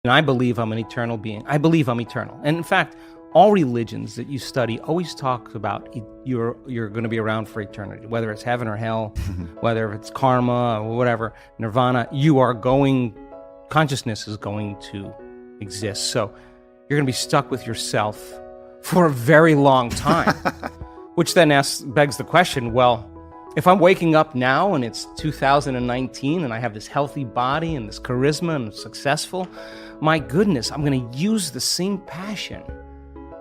And I believe I'm an eternal being. I believe I'm eternal. And in fact, all religions that you study always talk about you're going to be around for eternity, whether it's heaven or hell, whether it's karma or whatever, nirvana, consciousness is going to exist. So you're going to be stuck with yourself for a very long time, which then begs the question, well, if I'm waking up now and it's 2019 and I have this healthy body and this charisma and I'm successful, my goodness, I'm going to use the same passion,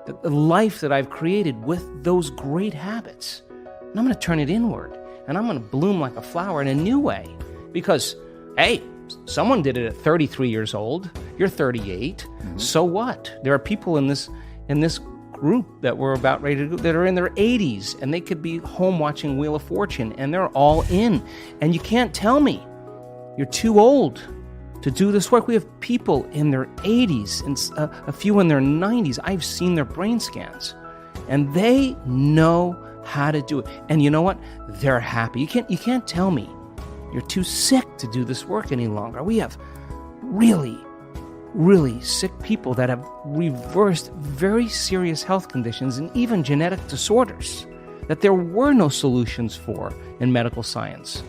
the life that I've created with those great habits. And I'm going to turn it inward and I'm going to bloom like a flower in a new way because, hey, someone did it at 33 years old. You're 38. Mm-hmm. So what? There are people in this group that we're about ready to go that are in their 80s and they could be home watching Wheel of Fortune and they're all in. And you can't tell me you're too old to do this work. We have people in their 80s and a few in their 90s. I've seen their brain scans and they know how to do it. And you know what? They're happy. You can't tell me you're too sick to do this work any longer. We have really sick people that have reversed very serious health conditions and even genetic disorders that there were no solutions for in medical science.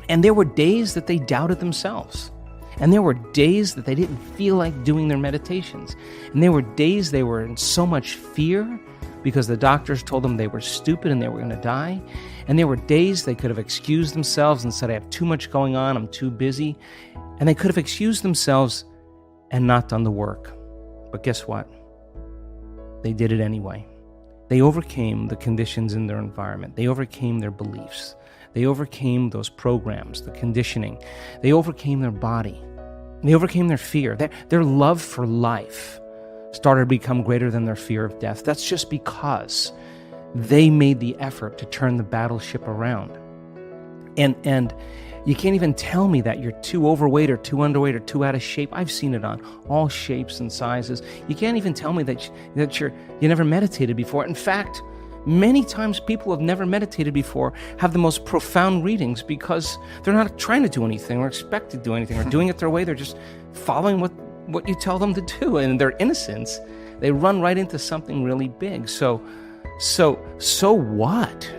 And there were days that they doubted themselves. And there were days that they didn't feel like doing their meditations. And there were days they were in so much fear because the doctors told them they were stupid and they were going to die. And there were days they could have excused themselves and said, I have too much going on, I'm too busy. And they could have excused themselves and not done the work. But guess what? They did it anyway. They overcame the conditions in their environment. They overcame their beliefs. They overcame those programs, the conditioning. They overcame their body. They overcame their fear. Their love for life started to become greater than their fear of death. That's just because they made the effort to turn the battleship around. And you can't even tell me that you're too overweight or too underweight or too out of shape. I've seen it on all shapes and sizes. You can't even tell me that you never meditated before. In fact, many times people who have never meditated before have the most profound readings because they're not trying to do anything or expect to do anything or doing it their way. They're just following what you tell them to do. And in their innocence, they run right into something really big. So what?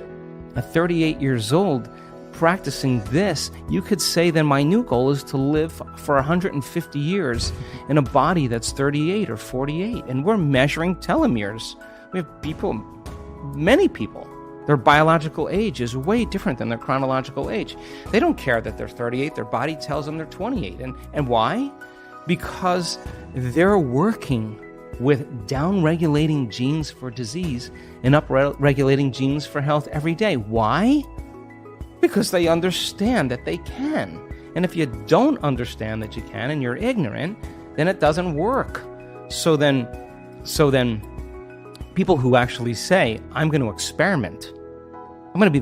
At 38 years old, practicing this, you could say then my new goal is to live for 150 years in a body that's 38 or 48. And we're measuring telomeres. We have people, many people, their biological age is way different than their chronological age. They don't care that they're 38. Their body tells them they're 28. And why? Because they're working with down-regulating genes for disease and up-regulating genes for health every day. Why? Because they understand that they can. And if you don't understand that you can and you're ignorant, then it doesn't work. So then people who actually say, I'm going to experiment, I'm going to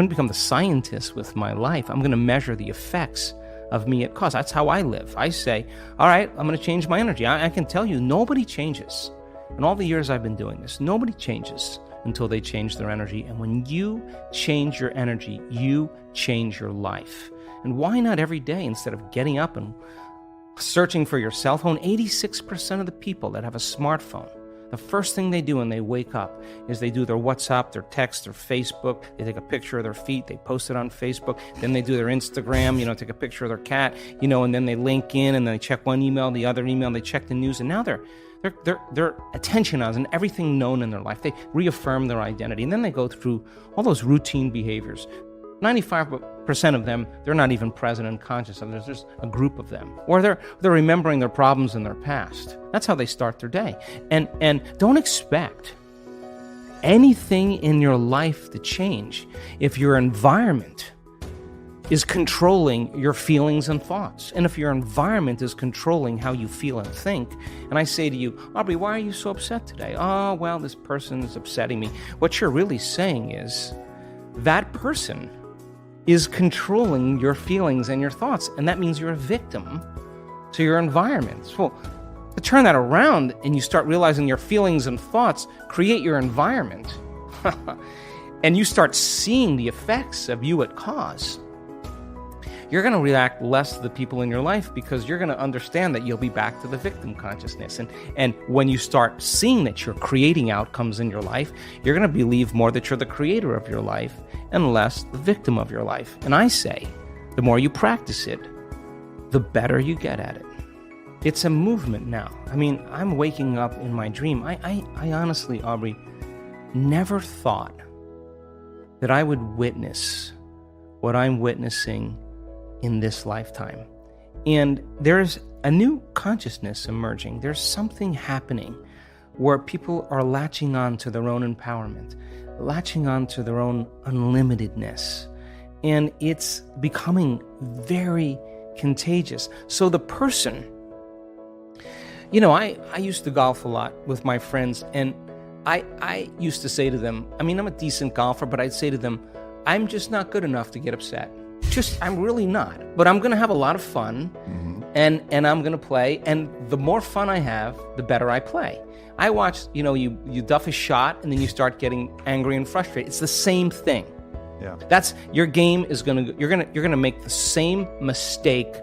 become the scientist with my life. I'm going to measure the effects of me at cause. That's how I live. I say, all right, I'm going to change my energy. I can tell you, nobody changes. In all the years I've been doing this, nobody changes until they change their energy. And when you change your energy, you change your life. And why not every day instead of getting up and searching for your cell phone? 86% of the people that have a smartphone, the first thing they do when they wake up is they do their WhatsApp, their text, their Facebook. They take a picture of their feet. They post it on Facebook. Then they do their Instagram, take a picture of their cat, and then they link in and they check one email, the other email, they check the news. And now their attention on everything known in their life. They reaffirm their identity. And then they go through all those routine behaviors. 95% of them, they're not even present and conscious of. There's just a group of them. Or they're remembering their problems in their past. That's how they start their day. And don't expect anything in your life to change if your environment is controlling your feelings and thoughts. And if your environment is controlling how you feel and think, and I say to you, Aubrey, why are you so upset today? Oh, well, this person is upsetting me. What you're really saying is that person is controlling your feelings and your thoughts, and that means you're a victim to your environment. So to turn that around and you start realizing your feelings and thoughts create your environment, and you start seeing the effects of you at cause, you're going to react less to the people in your life because you're going to understand that you'll be back to the victim consciousness. And when you start seeing that you're creating outcomes in your life, you're going to believe more that you're the creator of your life and less the victim of your life. And I say, the more you practice it, the better you get at it. It's a movement now. I mean, I'm waking up in my dream. I honestly, Aubrey, never thought that I would witness what I'm witnessing in this lifetime. And there's a new consciousness emerging. There's something happening where people are latching on to their own empowerment, latching on to their own unlimitedness. And it's becoming very contagious. So the person, I used to golf a lot with my friends, and I used to say to them, I'm a decent golfer, but I'd say to them, I'm just not good enough to get upset. I'm really not. But I'm going to have a lot of fun, and I'm going to play, and the more fun I have, the better I play. I watch, you duff a shot, and then you start getting angry and frustrated. It's the same thing. Yeah. That's your game is you're gonna make the same mistake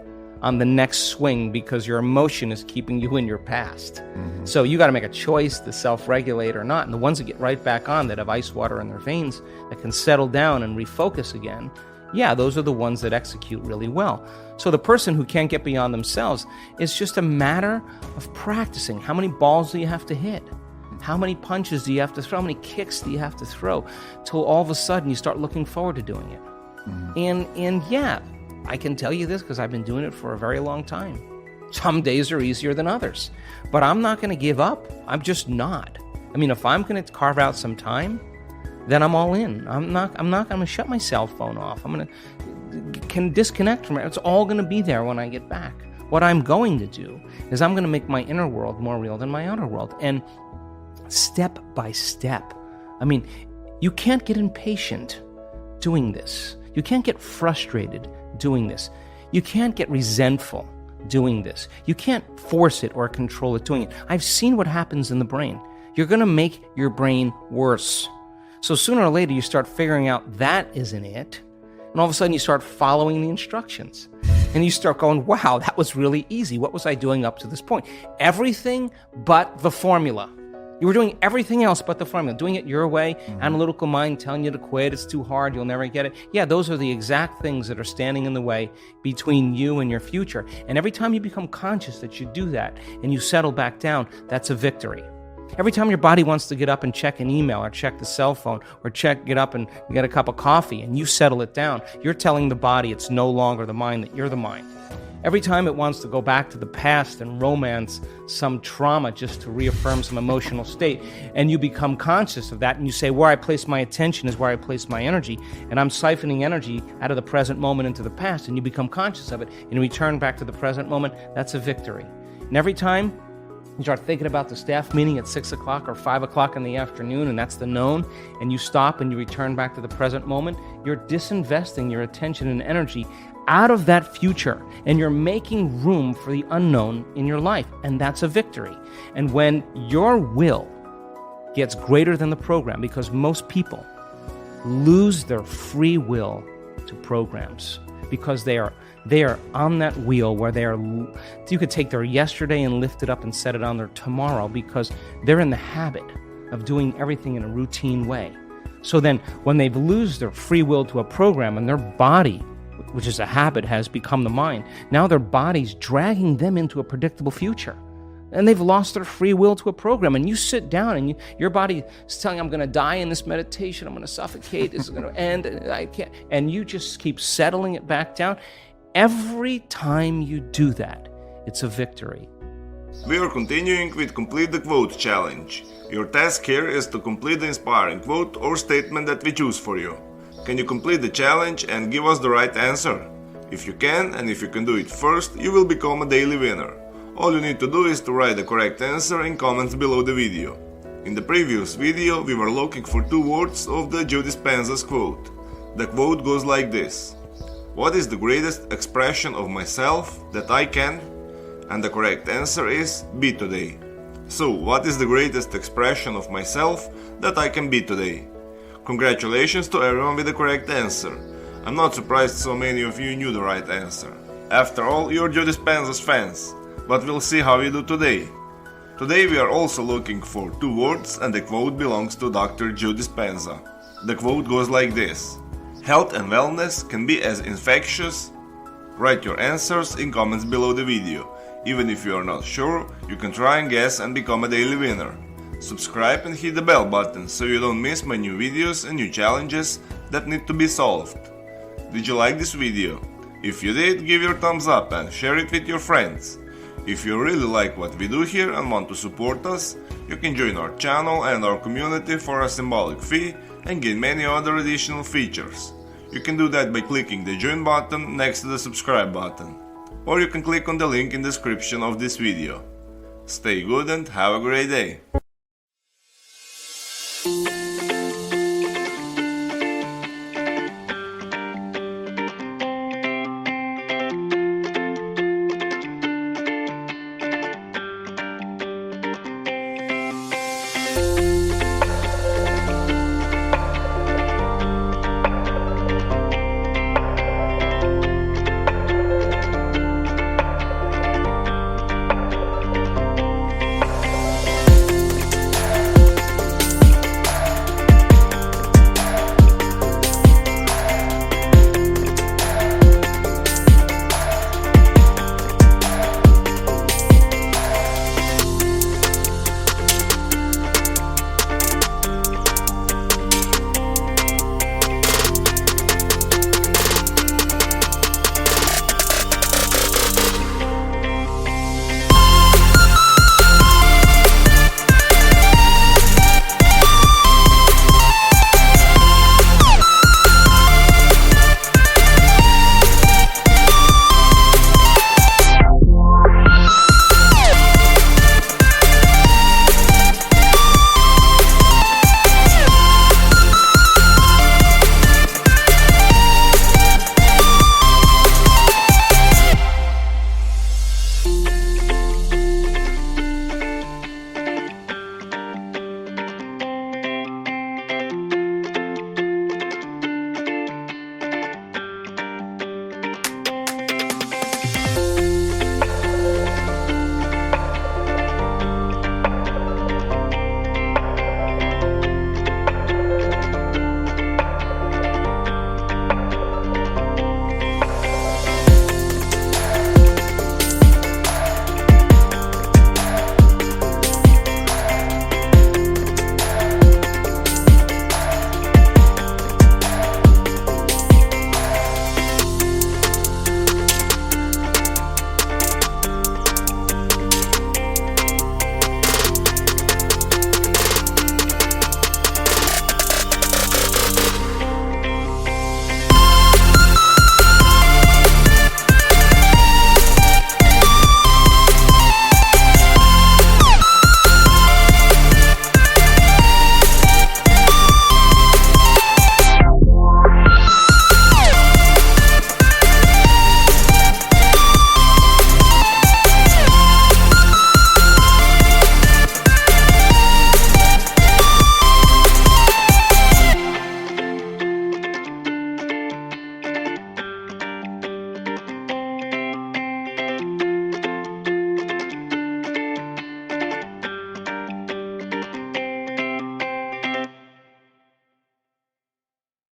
on the next swing because your emotion is keeping you in your past. So you got to make a choice to self-regulate or not. And the ones that get right back on, that have ice water in their veins, that can settle down and refocus again, yeah, those are the ones that execute really well. So the person who can't get beyond themselves, it's just a matter of practicing. How many balls do you have to hit? How many punches do you have to throw? How many kicks do you have to throw? Till all of a sudden you start looking forward to doing it. And yeah, I can tell you this because I've been doing it for a very long time. Some days are easier than others, but I'm not going to give up. I'm just not. If I'm going to carve out some time, then I'm all in. I'm not going to shut my cell phone off. I'm going to can disconnect from it. It's all going to be there when I get back. What I'm going to do is I'm going to make my inner world more real than my outer world. And step by step. You can't get impatient doing this. You can't get frustrated doing this. You can't get resentful doing this. You can't force it or control it doing it. I've seen what happens in the brain. You're going to make your brain worse. So sooner or later, you start figuring out that isn't it. And all of a sudden, you start following the instructions. And you start going, wow, that was really easy. What was I doing up to this point? Everything but the formula. You were doing everything else but the formula, doing it your way, analytical mind telling you to quit, it's too hard, you'll never get it. Yeah, those are the exact things that are standing in the way between you and your future. And every time you become conscious that you do that and you settle back down, that's a victory. Every time your body wants to get up and check an email or check the cell phone or get up and get a cup of coffee and you settle it down, you're telling the body it's no longer the mind, that you're the mind. Every time it wants to go back to the past and romance some trauma just to reaffirm some emotional state, and you become conscious of that and you say, where I place my attention is where I place my energy, and I'm siphoning energy out of the present moment into the past, and you become conscious of it and you return back to the present moment, that's a victory. And every time you start thinking about the staff meeting at 6 o'clock or 5 o'clock in the afternoon, and that's the known, and you stop and you return back to the present moment, you're disinvesting your attention and energy out of that future, and you're making room for the unknown in your life, and that's a victory. And when your will gets greater than the program, because most people lose their free will to programs, because they are on that wheel where you could take their yesterday and lift it up and set it on their tomorrow, because they're in the habit of doing everything in a routine way. So then when they lose their free will to a program and their body, which is a habit, has become the mind, now their body's dragging them into a predictable future. And they've lost their free will to a program. And you sit down and your body is telling you, I'm going to die in this meditation, I'm going to suffocate, this is going to end, I can't. And you just keep settling it back down. Every time you do that, it's a victory. We are continuing with Complete the Quote challenge. Your task here is to complete the inspiring quote or statement that we choose for you. Can you complete the challenge and give us the right answer? If you can, and if you can do it first, you will become a daily winner. All you need to do is to write the correct answer in comments below the video. In the previous video, we were looking for 2 words of the Dispenza's quote. The quote goes like this: what is the greatest expression of myself that I can? And the correct answer is be today. So, what is the greatest expression of myself that I can be today? Congratulations to everyone with the correct answer. I'm not surprised so many of you knew the right answer. After all, you're Joe Dispenza's fans, but we'll see how you do today. Today we are also looking for 2 words and the quote belongs to Dr. Joe Dispenza. The quote goes like this: health and wellness can be as infectious. Write your answers in comments below the video. Even if you are not sure, you can try and guess and become a daily winner. Subscribe and hit the bell button so you don't miss my new videos and new challenges that need to be solved. Did you like this video? If you did, give your thumbs up and share it with your friends. If you really like what we do here and want to support us, you can join our channel and our community for a symbolic fee and gain many other additional features. You can do that by clicking the join button next to the subscribe button, or you can click on the link in the description of this video. Stay good and have a great day!